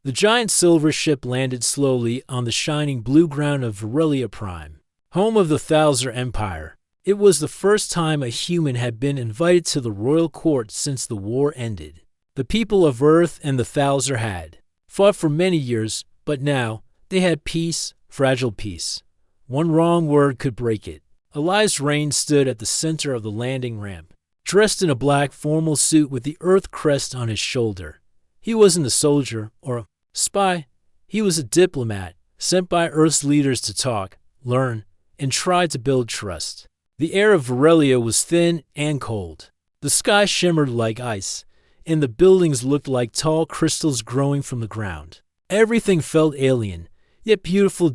The giant silver ship landed slowly on the shining blue ground of Verelia Prime, home of the Thalzer Empire. It was the first time a human had been invited to the royal court since the war ended. The people of Earth and the Thalzer had fought for many years, but now they had peace, fragile peace. One wrong word could break it. Elias Rain stood at the center of the landing ramp, dressed in a black formal suit with the Earth crest on his shoulder. He wasn't a soldier or a spy. He was a diplomat sent by Earth's leaders to talk, learn, and try to build trust. The air of Verelia was thin and cold. The sky shimmered like ice, and the buildings looked like tall crystals growing from the ground. Everything felt alien, yet beautiful.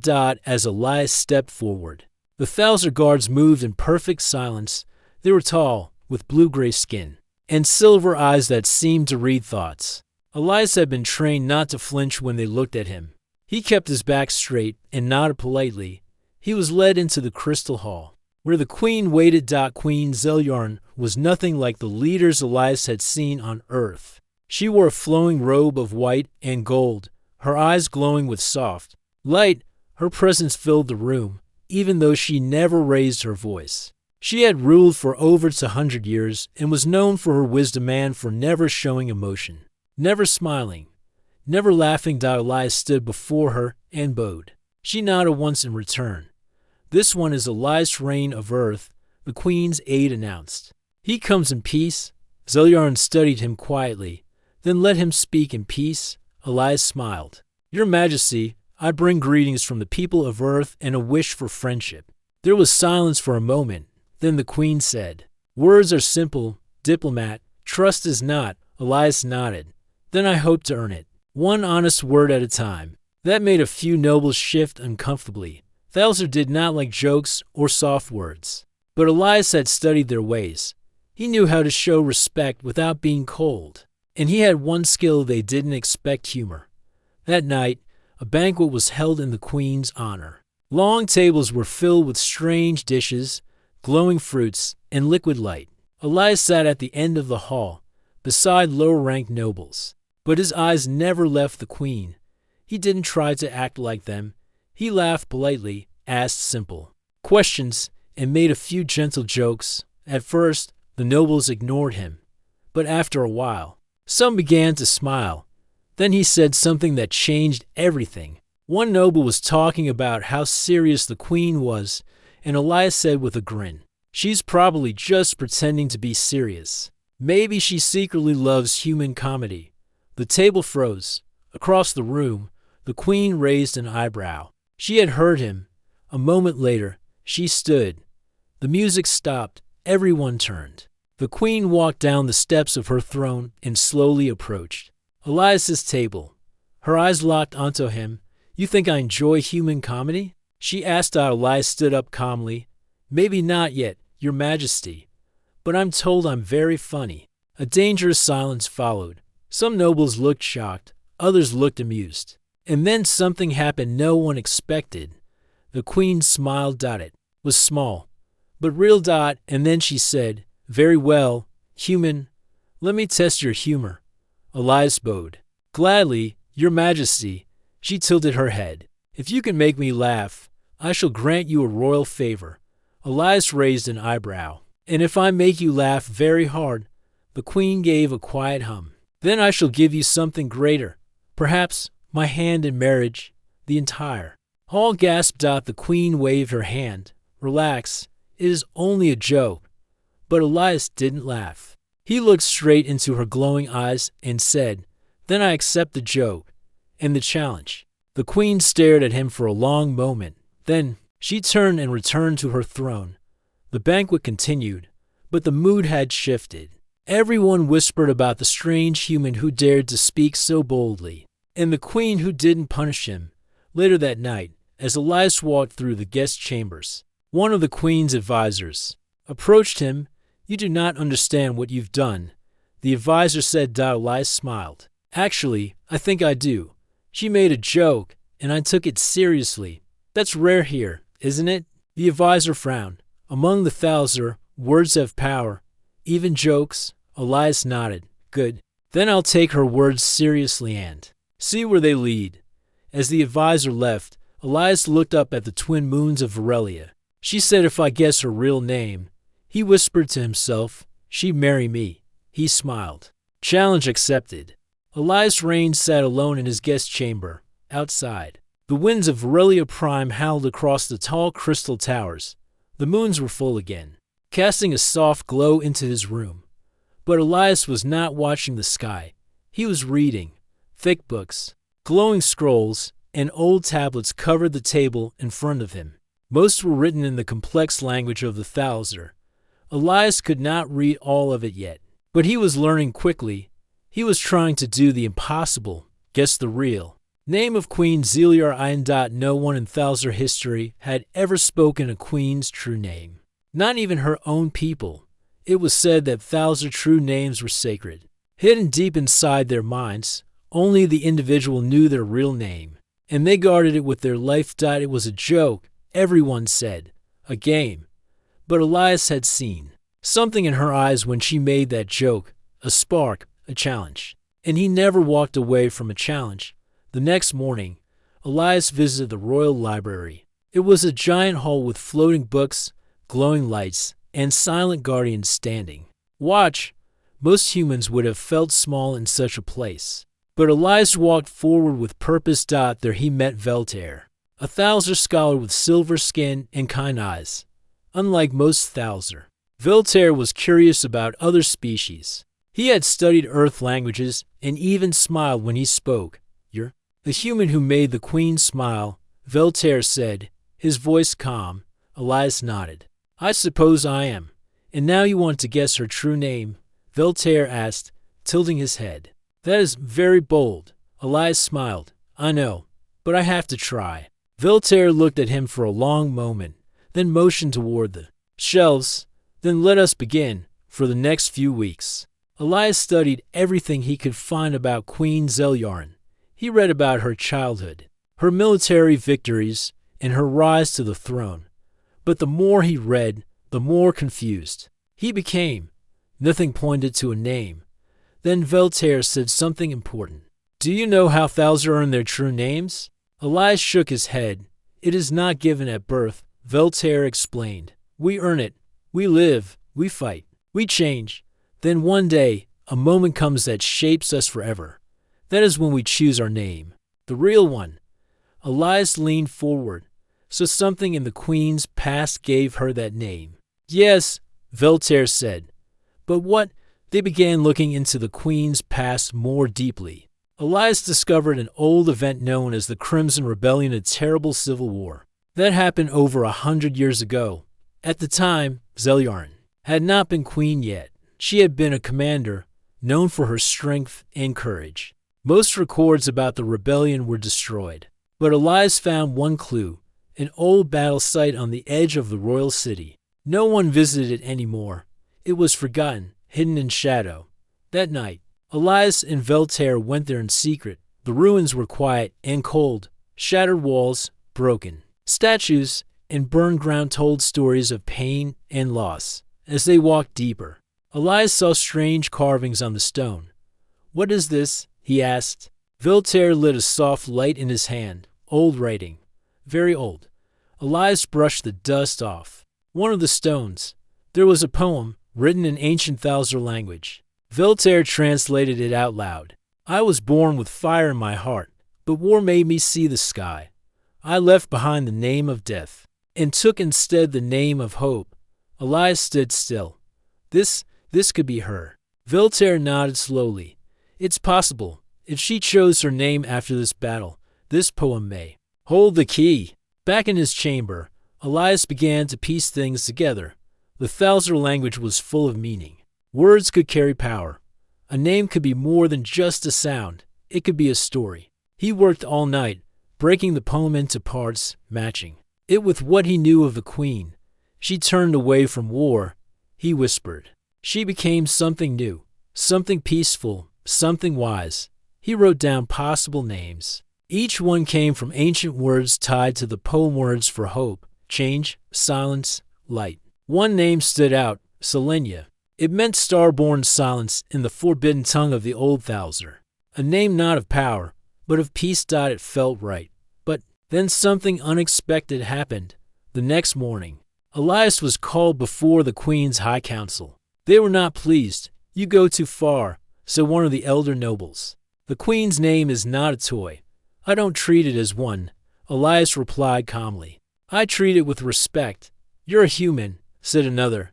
As Elias stepped forward, the Thalzer guards moved in perfect silence. They were tall, with blue-gray skin, and silver eyes that seemed to read thoughts. Elias had been trained not to flinch when they looked at him. He kept his back straight and nodded politely. He was led into the crystal hall, where the queen waited. Queen Zeljarn was nothing like the leaders Elias had seen on Earth. She wore a flowing robe of white and gold, her eyes glowing with soft light. Her presence filled the room, even though she never raised her voice. She had ruled for over 100 years and was known for her wisdom and for never showing emotion, never smiling, never laughing. Elias stood before her and bowed. She nodded once in return. "This one is Elias Rain of Earth," the queen's aide announced. "He comes in peace." Zeljarn studied him quietly, then let him speak in peace. Elias smiled. "Your Majesty, I bring greetings from the people of Earth and a wish for friendship." There was silence for a moment. Then the queen said, "Words are simple, diplomat. Trust is not." Elias nodded. "Then I hope to earn it, one honest word at a time." That made a few nobles shift uncomfortably. Thalzer did not like jokes or soft words, but Elias had studied their ways. He knew how to show respect without being cold, and he had one skill they didn't expect: humor. That night, a banquet was held in the queen's honor. Long tables were filled with strange dishes, glowing fruits, and liquid light. Elias sat at the end of the hall, beside lower-ranked nobles, but his eyes never left the queen. He didn't try to act like them. He laughed politely, asked simple questions, and made a few gentle jokes. At first, the nobles ignored him, but after a while, some began to smile. Then he said something that changed everything. One noble was talking about how serious the queen was, and Elias said with a grin, "She's probably just pretending to be serious. Maybe she secretly loves human comedy." The table froze. Across the room, the queen raised an eyebrow. She had heard him. A moment later, she stood. The music stopped. Everyone turned. The queen walked down the steps of her throne and slowly approached Elias's table. Her eyes locked onto him. "You think I enjoy human comedy?" she asked. Elias stood up calmly. "Maybe not yet, Your Majesty, but I'm told I'm very funny." A dangerous silence followed. Some nobles looked shocked. Others looked amused. And then something happened no one expected. The queen smiled. It was small, but real. And then she said, "Very well, human. Let me test your humor." Elias bowed. "Gladly, Your Majesty." She tilted her head. "If you can make me laugh, I shall grant you a royal favor." Elias raised an eyebrow. "And if I make you laugh very hard?" The queen gave a quiet hum. "Then I shall give you something greater. Perhaps my hand in marriage." The entire hall gasped. The queen waved her hand. "Relax. It is only a joke." But Elias didn't laugh. He looked straight into her glowing eyes and said, "Then I accept the joke and the challenge." The queen stared at him for a long moment. Then she turned and returned to her throne. The banquet continued, but the mood had shifted. Everyone whispered about the strange human who dared to speak so boldly, and the queen who didn't punish him. Later that night, as Elias walked through the guest chambers, one of the queen's advisors approached him. "You do not understand what you've done," the advisor said. Elias smiled. "Actually, I think I do. She made a joke, and I took it seriously. That's rare here, isn't it?" The advisor frowned. "Among the Thalzer, words have power. Even jokes." Elias nodded. "Good. Then I'll take her words seriously and See where they lead. As the advisor left, Elias looked up at the twin moons of Aurelia. She said if I guess her real name, he whispered to himself, she'd marry me. He smiled. Challenge accepted. Elias Raines sat alone in his guest chamber, outside. The winds of Aurelia Prime howled across the tall crystal towers. The moons were full again, casting a soft glow into his room. But Elias was not watching the sky. He was reading. Thick books, glowing scrolls, and old tablets covered the table in front of him. Most were written in the complex language of the Thalzer. Elias could not read all of it yet, but he was learning quickly. He was trying to do the impossible, guess the real name of Queen Zeliar Ion. No one in Thalzer history had ever spoken a queen's true name. Not even her own people. It was said that Thalzer true names were sacred, hidden deep inside their minds. Only the individual knew their real name, and they guarded it with their life. It was a joke, everyone said, a game. But Elias had seen something in her eyes when she made that joke, a spark, a challenge. And he never walked away from a challenge. The next morning, Elias visited the Royal Library. It was a giant hall with floating books, glowing lights, and silent guardians standing. Watch! Most humans would have felt small in such a place. But Elias walked forward with purpose. There he met Veltaire, a Thalzer scholar with silver skin and kind eyes. Unlike most Thalzer, Veltaire was curious about other species. He had studied Earth languages and even smiled when he spoke. You're the human who made the queen smile, Veltaire said, his voice calm. Elias nodded. I suppose I am. And now you want to guess her true name? Veltaire asked, tilting his head. That is very bold. Elias smiled. I know, but I have to try. Veltaire looked at him for a long moment, then motioned toward the shelves. Then let us begin. For the next few weeks, Elias studied everything he could find about Queen Zeliar. He read about her childhood, her military victories, and her rise to the throne. But the more he read, the more confused he became. Nothing pointed to a name. Then Veltaire said something important. Do you know how Thalzer earn their true names? Elias shook his head. It is not given at birth, Veltaire explained. We earn it. We live. We fight. We change. Then one day, a moment comes that shapes us forever. That is when we choose our name. The real one. Elias leaned forward. So something in the queen's past gave her that name. Yes, Veltaire said. But what? They began looking into the queen's past more deeply. Elias discovered an old event known as the Crimson Rebellion, a terrible civil war that happened over 100 years ago. At the time, Zeliar had not been queen yet. She had been a commander, known for her strength and courage. Most records about the rebellion were destroyed, but Elias found one clue, an old battle site on the edge of the royal city. No one visited it anymore. It was forgotten, hidden in shadow. That night, Elias and Veltaire went there in secret. The ruins were quiet and cold. Shattered walls, broken statues, and burned ground told stories of pain and loss. As they walked deeper, Elias saw strange carvings on the stone. What is this? He asked. Veltaire lit a soft light in his hand. Old writing. Very old. Elias brushed the dust off. One of the stones. There was a poem, written in ancient Thalzer language. Veltaire translated it out loud. I was born with fire in my heart, but war made me see the sky. I left behind the name of death, and took instead the name of hope. Elias stood still. This could be her. Veltaire nodded slowly. It's possible. If she chose her name after this battle, this poem may hold the key. Back in his chamber, Elias began to piece things together. The Thalzer language was full of meaning. Words could carry power. A name could be more than just a sound. It could be a story. He worked all night, breaking the poem into parts, matching it with what he knew of the queen. She turned away from war, he whispered. She became something new, something peaceful, something wise. He wrote down possible names. Each one came from ancient words tied to the poem words for hope, change, silence, light. One name stood out, Selenia. It meant star-born silence in the forbidden tongue of the old Thalzer. A name not of power, but of peace. It felt right. But then something unexpected happened. The next morning, Elias was called before the Queen's High Council. They were not pleased. "You go too far," said one of the elder nobles. "The Queen's name is not a toy." "I don't treat it as one," Elias replied calmly. "I treat it with respect." "You're a human," said another.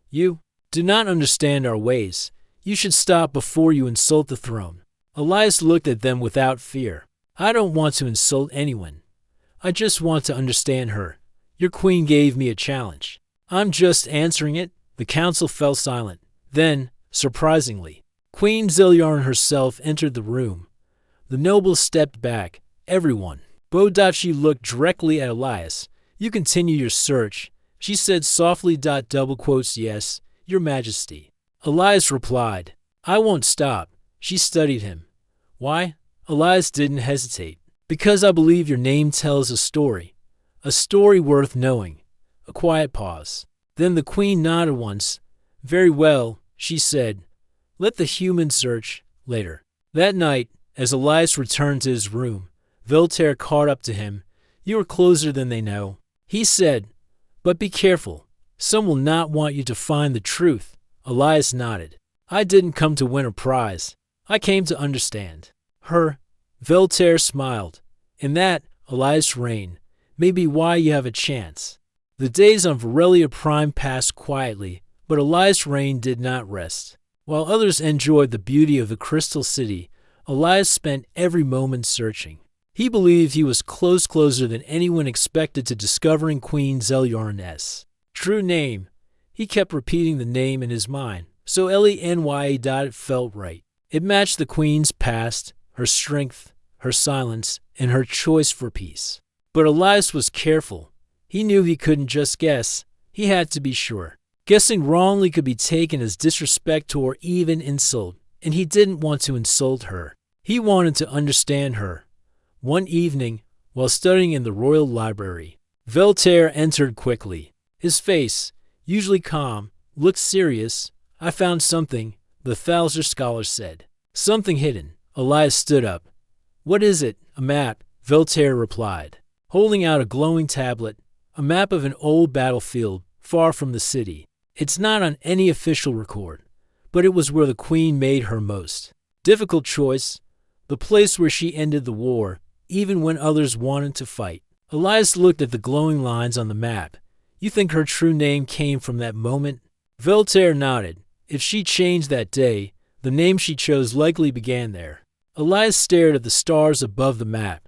"You do not understand our ways. You should stop before you insult the throne." Elias looked at them without fear. "I don't want to insult anyone. I just want to understand her. Your queen gave me a challenge. I'm just answering it." The council fell silent. Then, surprisingly, Queen Zelyarn herself entered the room. The nobles stepped back. Everyone. Bodachi looked directly at Elias. "You continue your search," she said softly. "Yes, Your Majesty." Elias replied, "I won't stop." She studied him. "Why?" Elias didn't hesitate. "Because I believe your name tells a story worth knowing." A quiet pause. Then the queen nodded once. "Very well," she said. "Let the human search later." That night, as Elias returned to his room, Voltaire caught up to him. "You are closer than they know," he said. "But be careful. Some will not want you to find the truth." Elias nodded. "I didn't come to win a prize. I came to understand her." Voltaire smiled. "And that, Elias Rain, may be why you have a chance." The days on Varelia Prime passed quietly, but Elias Rain did not rest. While others enjoyed the beauty of the Crystal City, Elias spent every moment searching. He believed he was closer than anyone expected to discovering Queen Zelyarn's true name. He kept repeating the name in his mind, so Lenya. It felt right. It matched the Queen's past, her strength, her silence, and her choice for peace. But Elias was careful. He knew he couldn't just guess. He had to be sure. Guessing wrongly could be taken as disrespect or even insult, and he didn't want to insult her. He wanted to understand her. One evening, while studying in the royal library, Voltaire entered quickly. His face, usually calm, looked serious. "I found something," the Thalzer scholar said. "Something hidden." Elias stood up. "What is it?" "A map," Voltaire replied, holding out a glowing tablet. "A map of an old battlefield, far from the city. It's not on any official record, but it was where the Queen made her most difficult choice, the place where she ended the war, even when others wanted to fight." Elias looked at the glowing lines on the map. "You think her true name came from that moment?" Voltaire nodded. "If she changed that day, the name she chose likely began there." Elias stared at the stars above the map.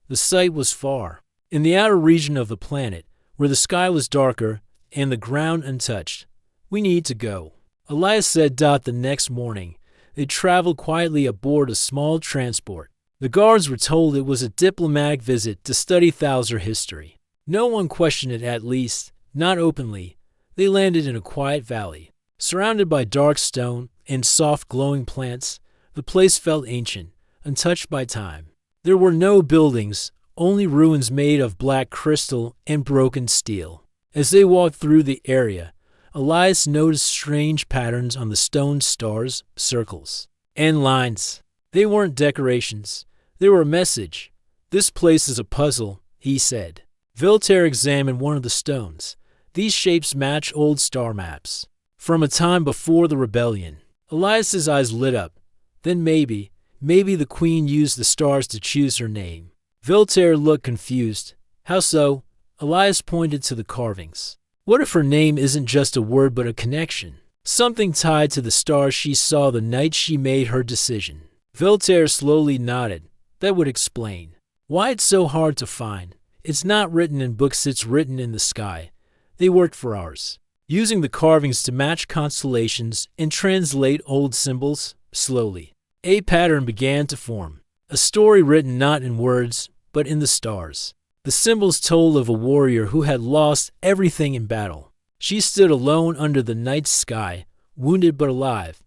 The site was far, in the outer region of the planet, where the sky was darker and the ground untouched. "We need to go," Elias said. The next morning, they traveled quietly aboard a small transport. The guards were told it was a diplomatic visit to study Thalzer history. No one questioned it, at least, not openly. They landed in a quiet valley. Surrounded by dark stone and soft glowing plants, the place felt ancient, untouched by time. There were no buildings, only ruins made of black crystal and broken steel. As they walked through the area, Elias noticed strange patterns on the stone stars, circles, and lines. They weren't decorations. They were a message. "This place is a puzzle," he said. Voltaire examined one of the stones. These shapes match old star maps from a time before the rebellion. Elias's eyes lit up. Then maybe the Queen used the stars to choose her name. Voltaire looked confused. "How so?" Elias pointed to the carvings. "What if her name isn't just a word but a connection? Something tied to the stars she saw the night she made her decision." Voltaire slowly nodded. "That would explain why it's so hard to find. It's not written in books, it's written in the sky." They worked for hours, using the carvings to match constellations and translate old symbols. Slowly, a pattern began to form. A story written not in words, but in the stars. The symbols told of a warrior who had lost everything in battle. She stood alone under the night sky, wounded but alive.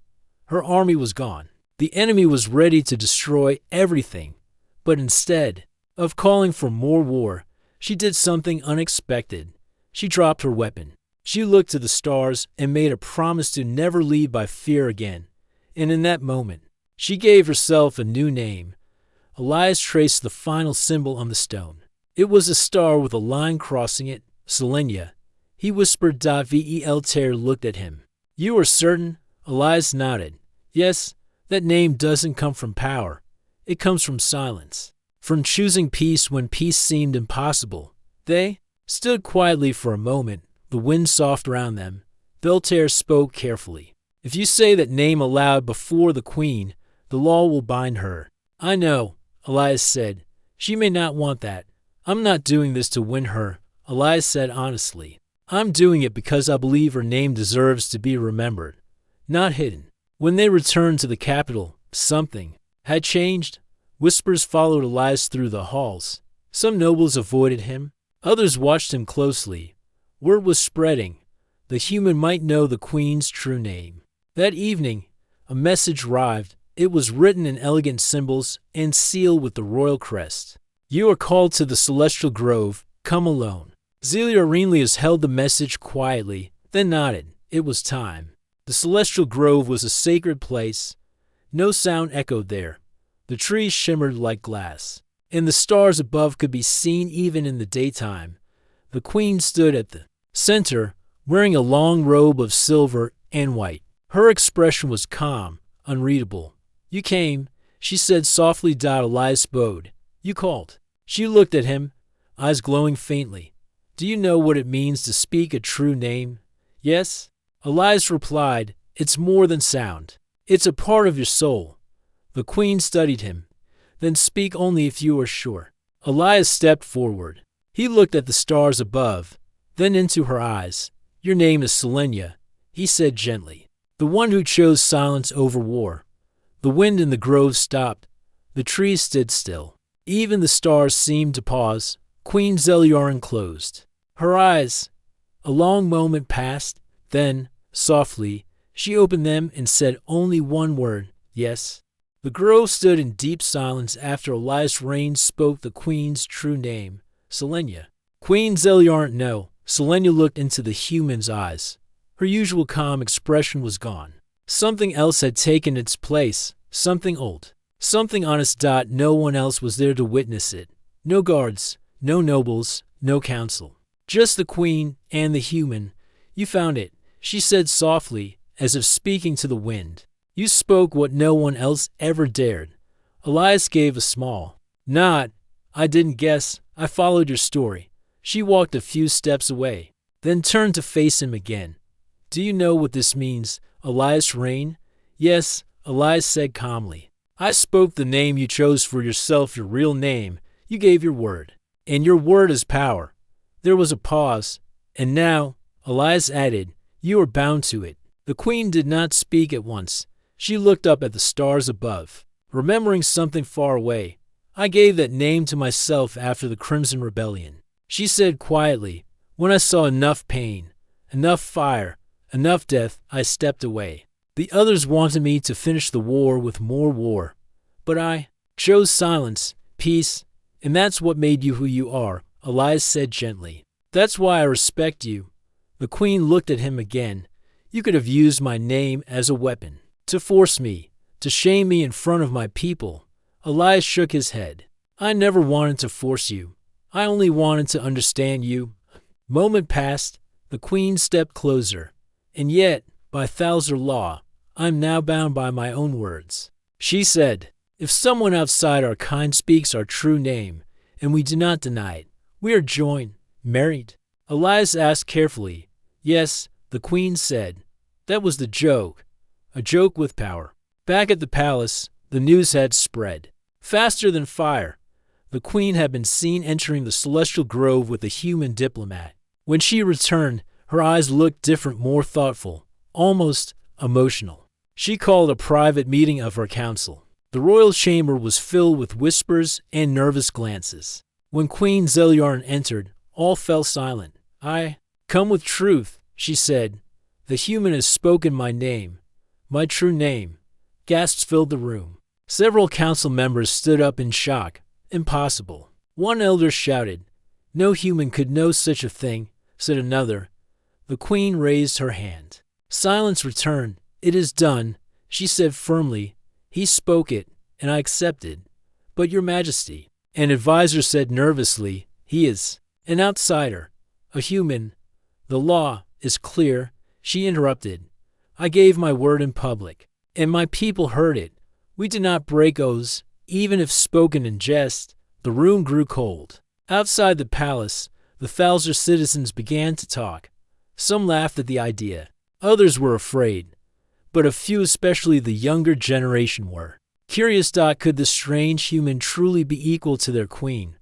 Her army was gone. The enemy was ready to destroy everything. But instead of calling for more war, she did something unexpected. She dropped her weapon. She looked to the stars and made a promise to never lead by fear again. And in that moment, she gave herself a new name, Elias traced the final symbol on the stone. It was a star with a line crossing it. Selenia. He whispered. Velter looked at him. You are certain? Elias nodded. Yes, that name doesn't come from power. It comes from silence. From choosing peace when peace seemed impossible. They stood quietly for a moment, the wind soft around them. Velter spoke carefully. If you say that name aloud before the queen, the law will bind her. I know, Elias said. She may not want that. I'm not doing this to win her, Elias said honestly. I'm doing it because I believe her name deserves to be remembered, not hidden. When they returned to the capital, something had changed. Whispers followed Elias through the halls. Some nobles avoided him. Others watched him closely. Word was spreading. The human might know the queen's true name. That evening, a message arrived. It was written in elegant symbols and sealed with the royal crest. You are called to the celestial grove. Come alone. Zelia Aurelius held the message quietly, then nodded. It was time. The celestial grove was a sacred place. No sound echoed there. The trees shimmered like glass, and the stars above could be seen even in the daytime. The queen stood at the center, wearing a long robe of silver and white. Her expression was calm, unreadable. You came, she said softly. Elias bowed. You called. She looked at him, eyes glowing faintly. Do you know what it means to speak a true name? Yes? Elias replied, it's more than sound. It's a part of your soul. The queen studied him. Then speak only if you are sure. Elias stepped forward. He looked at the stars above, then into her eyes. Your name is Selenia, he said gently. The one who chose silence over war. The wind in the grove stopped. The trees stood still. Even the stars seemed to pause. Queen Zeliarin closed her eyes. A long moment passed. Then, softly, she opened them and said only one word, yes. The grove stood in deep silence after Elias Rain spoke the queen's true name, Selenia. Queen Zeliarin, no. Selenia looked into the human's eyes. Her usual calm expression was gone. Something else had taken its place, something old, something honest. No one else was there to witness it. No guards, no nobles, no council. Just the queen and the human. You found it, she said softly, as if speaking to the wind. You spoke what no one else ever dared. Elias gave a small nod. I didn't guess. I followed your story. She walked a few steps away, then turned to face him again. Do you know what this means, Elias Rain? Yes, Elias said calmly. I spoke the name you chose for yourself, your real name. You gave your word. And your word is power. There was a pause. And now, Elias added, you are bound to it. The queen did not speak at once. She looked up at the stars above, remembering something far away. I gave that name to myself after the Crimson Rebellion. She said quietly, when I saw enough pain, enough fire, enough death, I stepped away. The others wanted me to finish the war with more war. But I chose silence, peace, and that's what made you who you are, Elias said gently. That's why I respect you. The queen looked at him again. You could have used my name as a weapon. To force me, to shame me in front of my people. Elias shook his head. I never wanted to force you. I only wanted to understand you. Moment passed. The queen stepped closer. And yet, by Thalzer law, I'm now bound by my own words. She said, if someone outside our kind speaks our true name, and we do not deny it, we are joined, married. Elias asked carefully. Yes, the queen said. That was the joke. A joke with power. Back at the palace, the news had spread. Faster than fire. The queen had been seen entering the celestial grove with a human diplomat. When she returned, her eyes looked different, more thoughtful, almost emotional. She called a private meeting of her council. The royal chamber was filled with whispers and nervous glances. When Queen Zeliarin entered, all fell silent. I come with truth, she said. The human has spoken my name. My true name. Gasps filled the room. Several council members stood up in shock. Impossible. One elder shouted. No human could know such a thing, said another. The queen raised her hand. Silence returned. It is done, she said firmly. He spoke it, and I accepted. "But your majesty," an advisor said nervously, "he is an outsider, a human. The law is clear," she interrupted. "I gave my word in public, and my people heard it. We did not break oaths, even if spoken in jest." The room grew cold. Outside the palace, the Thalzer citizens began to talk. Some laughed at the idea. Others were afraid. But a few, especially the younger generation, were curious. Could the strange human truly be equal to their queen?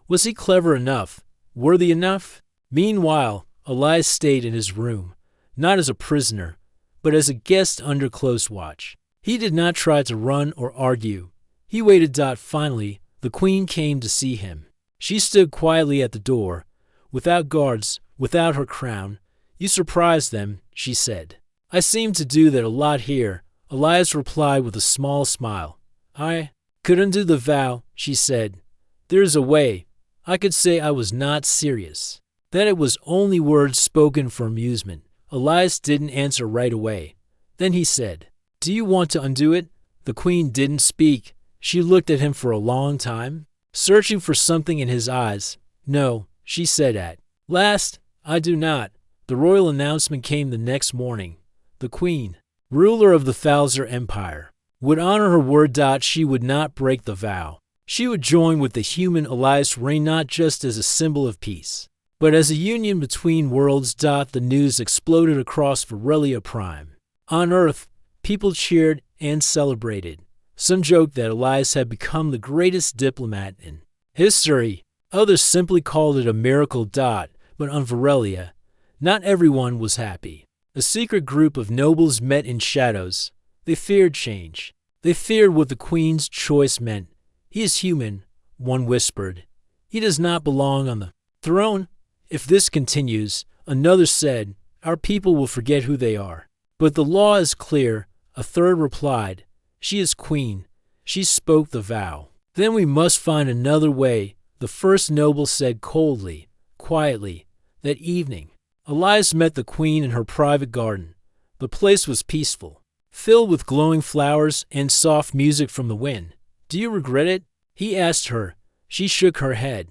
Was he clever enough? Worthy enough? Meanwhile, Elias stayed in his room, not as a prisoner, but as a guest under close watch. He did not try to run or argue. He waited. Finally, the queen came to see him. She stood quietly at the door, without guards, without her crown. "You surprised them," she said. "I seem to do that a lot here," Elias replied with a small smile. "I could undo the vow," she said. "There is a way. I could say I was not serious, that it was only words spoken for amusement." Elias didn't answer right away. Then he said, "Do you want to undo it?" The queen didn't speak. She looked at him for a long time, searching for something in his eyes. "No," she said at last, "I do not." The royal announcement came the next morning. The queen, ruler of the Thalzer Empire, would honor her word. She would not break the vow. She would join with the human Elias' reign, not just as a symbol of peace, but as a union between worlds. The news exploded across Varelia Prime. On Earth, people cheered and celebrated. Some joked that Elias had become the greatest diplomat in history. Others simply called it a miracle. But on Varelia, not everyone was happy. A secret group of nobles met in shadows. They feared change. They feared what the queen's choice meant. "He is human," one whispered. "He does not belong on the throne. If this continues," another said, "our people will forget who they are." "But the law is clear," a third replied. "She is queen. She spoke the vow." "Then we must find another way," the first noble said coldly, quietly. That evening, Elias met the queen in her private garden. The place was peaceful, filled with glowing flowers and soft music from the wind. "Do you regret it?" he asked her. She shook her head.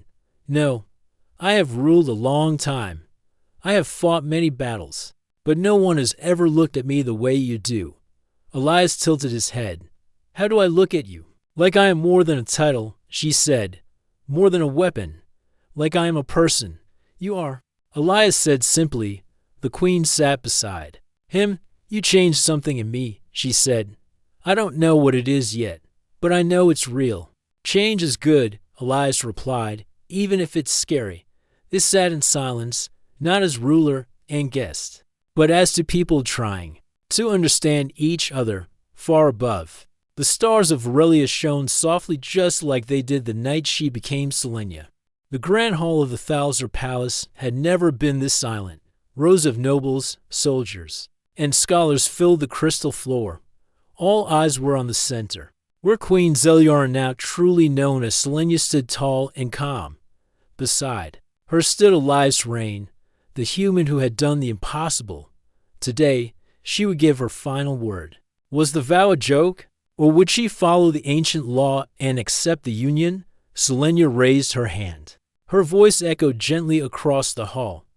"No, I have ruled a long time. I have fought many battles, but no one has ever looked at me the way you do." Elias tilted his head. "How do I look at you?" "Like I am more than a title," she said. "More than a weapon. Like I am a person." "You are," Elias said simply. The queen sat beside him. "You changed something in me," she said. "I don't know what it is yet, but I know it's real." "Change is good," Elias replied, "even if it's scary." They sat in silence, not as ruler and guest, but as two people trying to understand each other. Far above, the stars of Varelia shone softly, just like they did the night she became Selenia. The grand hall of the Thalzer Palace had never been this silent. Rows of nobles, soldiers, and scholars filled the crystal floor. All eyes were on the center, where Queen Zeliara, now truly known as Selenia, stood tall and calm. Beside her stood Elias Rain, the human who had done the impossible. Today, she would give her final word. Was the vow a joke, or would she follow the ancient law and accept the union? Selenia raised her hand. Her voice echoed gently across the hall.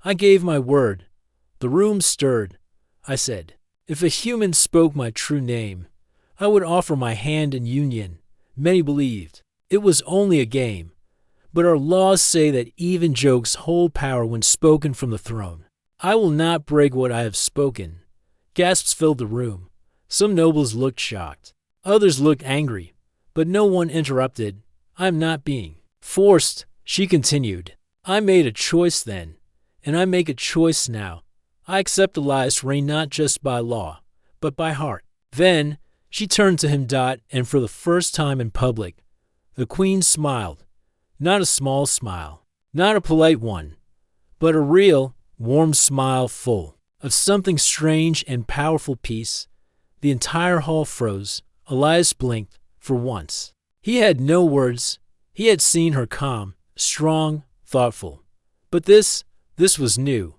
"I gave my word." The room stirred. "I said, if a human spoke my true name, I would offer my hand in union." Many believed it was only a game, but our laws say that even jokes hold power when spoken from the throne. "I will not break what I have spoken." Gasps filled the room. Some nobles looked shocked. Others looked angry, but no one interrupted. "I am not being forced," she continued. "I made a choice then, and I make a choice now. I accept Elias Rain not just by law, but by heart." Then she turned to him, and for the first time in public, the queen smiled. Not a small smile, not a polite one, but a real, warm smile full of something strange and powerful. Peace. The entire hall froze. Elias blinked. For once, he had no words. He had seen her calm, strong, thoughtful. But this was new.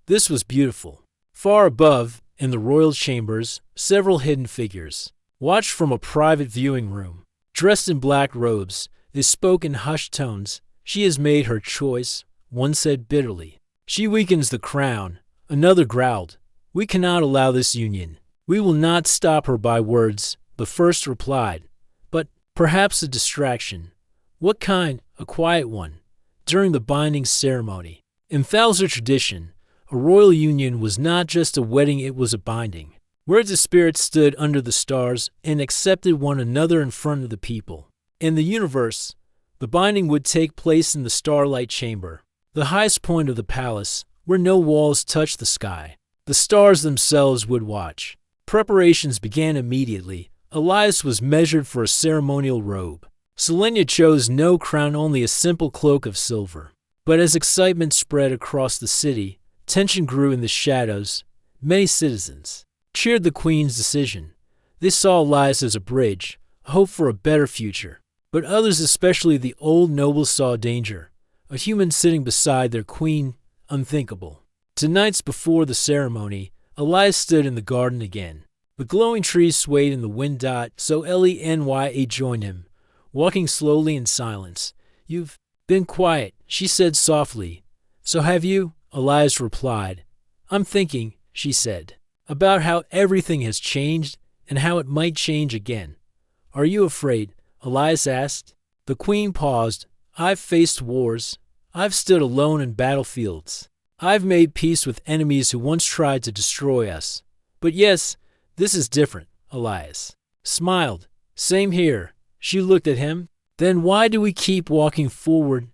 This was beautiful. Far above, in the royal chambers, several hidden figures watched from a private viewing room. Dressed in black robes, they spoke in hushed tones. She has made her choice, one said bitterly. She weakens the crown, another growled. We cannot allow this union. We will not stop her by words, the first replied. But perhaps a distraction. What kind? A quiet one. During the binding ceremony. In Thalzer tradition, a royal union was not just a wedding, it was a binding, where the spirits stood under the stars and accepted one another in front of the people. In the universe, the binding would take place in the Starlight Chamber, the highest point of the palace, where no walls touched the sky. The stars themselves would watch. Preparations began immediately. Elias was measured for a ceremonial robe. Selenia chose no crown, only a simple cloak of silver. But as excitement spread across the city, tension grew in the shadows. Many citizens cheered the queen's decision. They saw Elias as a bridge, a hope for a better future. But others, especially the old nobles, saw danger. A human sitting beside their queen, unthinkable. 2 nights before the ceremony, Elias stood in the garden again. The glowing trees swayed in the wind. So Lenya joined him, walking slowly in silence. You've been quiet, she said softly. So have you? Elias replied. I'm thinking, she said, about how everything has changed and how it might change again. Are you afraid? Elias asked. The queen paused. I've faced wars. I've stood alone in battlefields. I've made peace with enemies who once tried to destroy us. But yes, this is different, Elias smiled. Same here. She looked at him. Then why do we keep walking forward?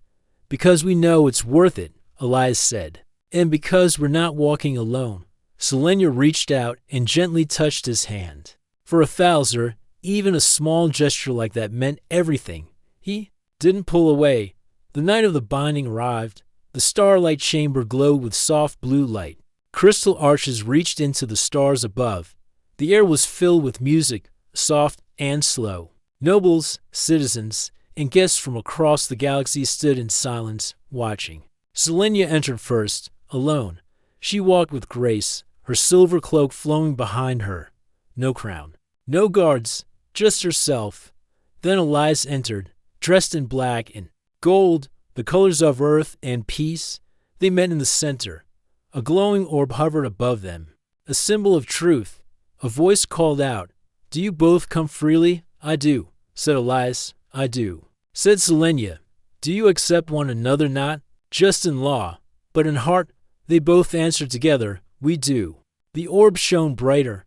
Because we know it's worth it, Elias said. And because we're not walking alone. Selenia reached out and gently touched his hand. For a Thalzer, even a small gesture like that meant everything. He didn't pull away. The night of the binding arrived. The starlight chamber glowed with soft blue light. Crystal arches reached into the stars above. The air was filled with music, soft and slow. Nobles, citizens, and guests from across the galaxy stood in silence, watching. Selenia entered first, alone. She walked with grace, her silver cloak flowing behind her. No crown, no guards, just herself. Then Elias entered, dressed in black and gold, the colors of earth and peace. They met in the center. A glowing orb hovered above them, a symbol of truth. A voice called out, Do you both come freely? I do, said Elias. I do, said Selenia. Do you accept one another, not just in law, but in heart? They both answered together, We do. The orb shone brighter.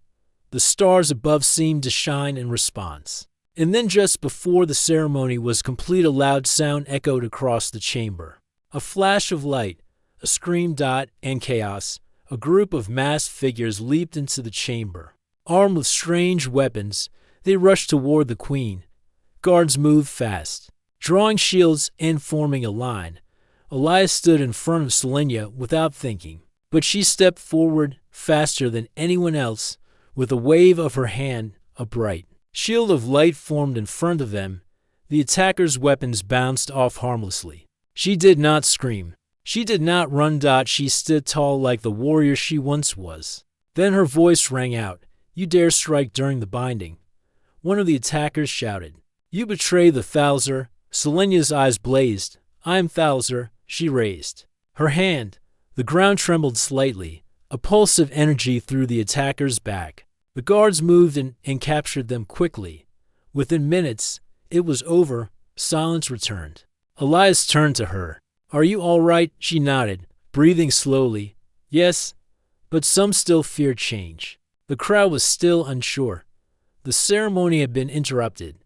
The stars above seemed to shine in response. And then just before the ceremony was complete, a loud sound echoed across the chamber. A flash of light, a scream, and chaos. A group of masked figures leaped into the chamber. Armed with strange weapons, they rushed toward the queen. Guards moved fast, drawing shields and forming a line. Elias stood in front of Selenia without thinking, but she stepped forward faster than anyone else. With a wave of her hand, a bright shield of light formed in front of them. The attackers' weapons bounced off harmlessly. She did not scream. She did not run. She stood tall like the warrior she once was. Then her voice rang out. You dare strike during the binding? One of the attackers shouted. You betray the Thalzer. Selenia's eyes blazed. I am Thalzer, she raised her hand. The ground trembled slightly, a pulse of energy through the attacker's back. The guards moved and captured them quickly. Within minutes, it was over. Silence returned. Elias turned to her. Are you all right? She nodded, breathing slowly. Yes, but some still feared change. The crowd was still unsure. The ceremony had been interrupted.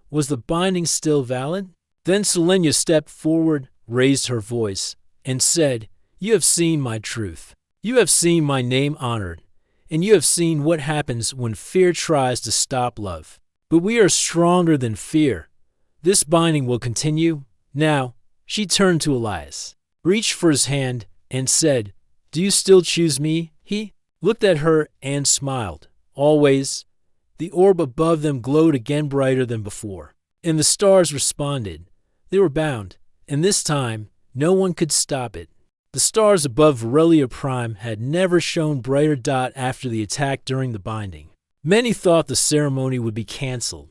Was the binding still valid? Then Selenia stepped forward, raised her voice, and said, You have seen my truth. You have seen my name honored. And you have seen what happens when fear tries to stop love. But we are stronger than fear. This binding will continue. Now, she turned to Elias, reached for his hand, and said, Do you still choose me? He looked at her and smiled. Always. The orb above them glowed again brighter than before. And the stars responded. They were bound, and this time, no one could stop it. The stars above Verelia Prime had never shone brighter. After the attack during the binding, many thought the ceremony would be cancelled.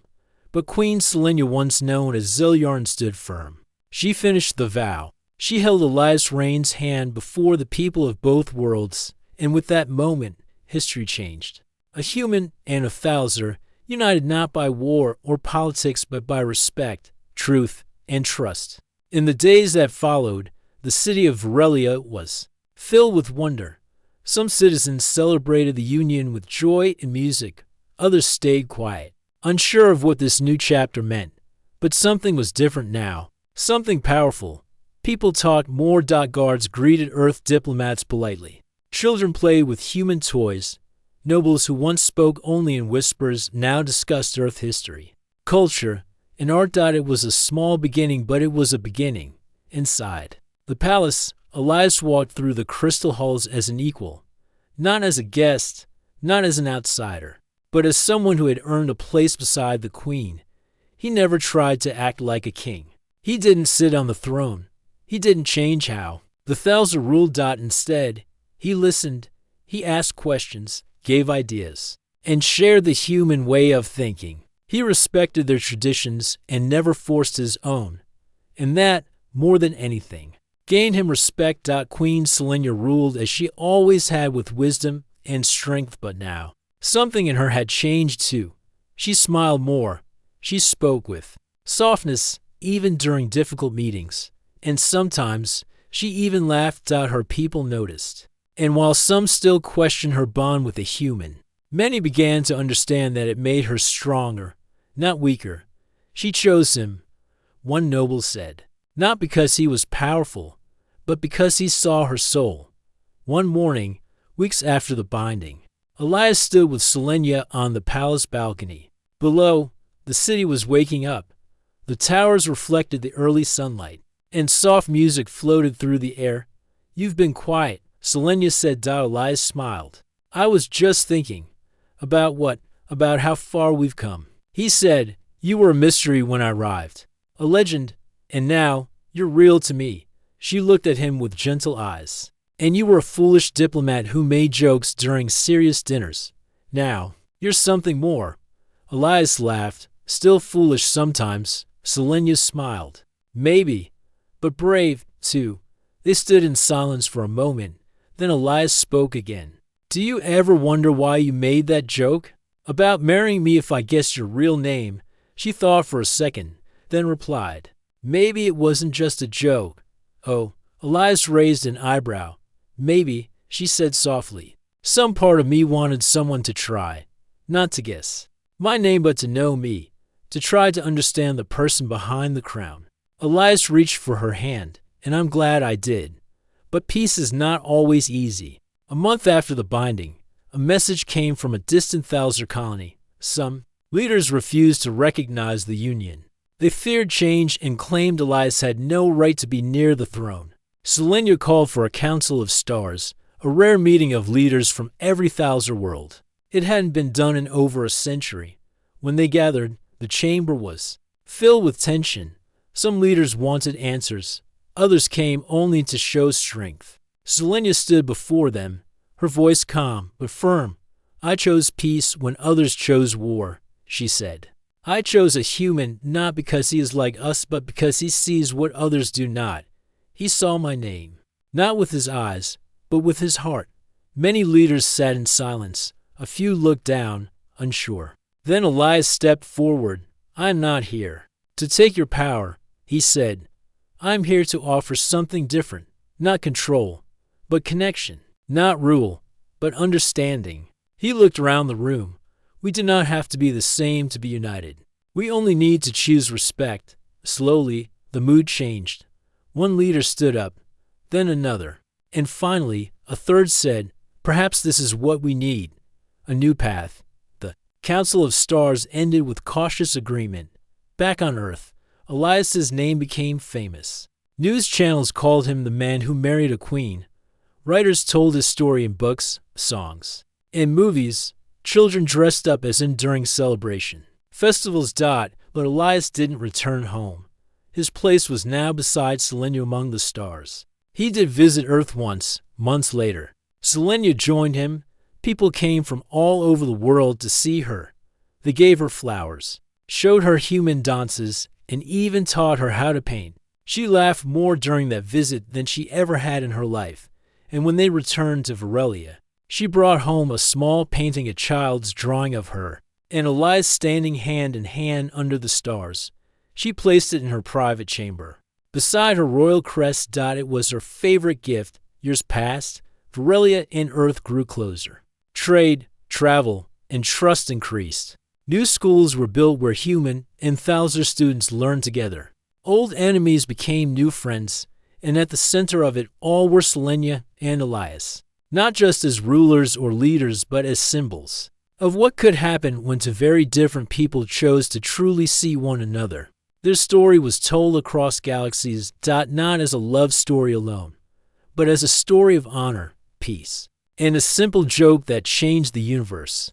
But Queen Selenia, once known as Zilliarn, stood firm. She finished the vow. She held Elias Rain's hand before the people of both worlds, and with that moment, history changed. A human and a Thalzer, united not by war or politics but by respect, truth, and trust. In the days that followed, the city of Varelia was filled with wonder. Some citizens celebrated the union with joy and music. Others stayed quiet, unsure of what this new chapter meant. But something was different now, something powerful. People talked more. Guards greeted Earth diplomats politely. Children played with human toys. Nobles who once spoke only in whispers now discussed Earth history, culture, and art. It was a small beginning, but it was a beginning. Inside the palace, Elias walked through the crystal halls as an equal, not as a guest, not as an outsider, but as someone who had earned a place beside the queen. He never tried to act like a king. He didn't sit on the throne. He didn't change how the Thalzer ruled. Instead, he listened, he asked questions, gave ideas, and shared the human way of thinking. He respected their traditions and never forced his own. And that, more than anything, gained him respect. Queen Selenia ruled as she always had, with wisdom and strength, but now something in her had changed too. She smiled more. She spoke with softness, even during difficult meetings. And sometimes she even laughed. Her people noticed. And while some still questioned her bond with a human, many began to understand that it made her stronger, not weaker. She chose him, one noble said, not because he was powerful, but because he saw her soul. One morning, weeks after the binding, Elias stood with Selenia on the palace balcony. Below, the city was waking up. The towers reflected the early sunlight, and soft music floated through the air. "You've been quiet," Selenia said. Elias smiled. "I was just thinking. About what? About how far we've come." He said, "You were a mystery when I arrived, a legend, and now you're real to me." She looked at him with gentle eyes. "And you were a foolish diplomat who made jokes during serious dinners. Now, you're something more." Elias laughed. "Still foolish sometimes." Selenia smiled. "Maybe, but brave, too." They stood in silence for a moment. Then Elias spoke again. "Do you ever wonder why you made that joke? About marrying me if I guessed your real name?" She thought for a second, then replied, "Maybe it wasn't just a joke." "Oh." Elias raised an eyebrow. "Maybe," she said softly. "Some part of me wanted someone to try, not to guess my name, but to know me, to try to understand the person behind the crown." Elias reached for her hand, "And I'm glad I did. But peace is not always easy." A month after the binding, a message came from a distant Thalzer colony. Some leaders refused to recognize the union. They feared change and claimed Elias had no right to be near the throne. Selenia called for a council of stars, a rare meeting of leaders from every Thalzer world. It hadn't been done in over a century. When they gathered, the chamber was filled with tension. Some leaders wanted answers. Others came only to show strength. Selenia stood before them, her voice calm but firm. "I chose peace when others chose war," she said. "I chose a human not because he is like us but because he sees what others do not. He saw my name, not with his eyes, but with his heart." Many leaders sat in silence. A few looked down, unsure. Then Elias stepped forward. "I'm not here to take your power," he said. "I'm here to offer something different, not control, but connection, not rule, but understanding." He looked around the room. "We do not have to be the same to be united. We only need to choose respect." Slowly, the mood changed. One leader stood up, then another, and finally, a third said, "Perhaps this is what we need, a new path." The Council of Stars ended with cautious agreement. Back on Earth, Elias's name became famous. News channels called him the man who married a queen. Writers told his story in books, songs, and movies. Children dressed up as him during celebration. Festivals. But Elias didn't return home. His place was now beside Selenia among the stars. He did visit Earth once, months later. Selenia joined him. People came from all over the world to see her. They gave her flowers. showed her human dances, and even taught her how to paint. She laughed more during that visit than she ever had in her life, and when they returned to Varelia, she brought home a small painting, a child's drawing of her, and Elias standing hand in hand under the stars. She placed it in her private chamber. Beside her royal crest, it was her favorite gift. Years passed, Varelia and Earth grew closer. Trade, travel, and trust increased. New schools were built where human and Thalzer students learned together. Old enemies became new friends, and at the center of it all were Selenia and Elias, not just as rulers or leaders, but as symbols of what could happen when two very different people chose to truly see one another. Their story was told across galaxies, not as a love story alone, but as a story of honor, peace, and a simple joke that changed the universe.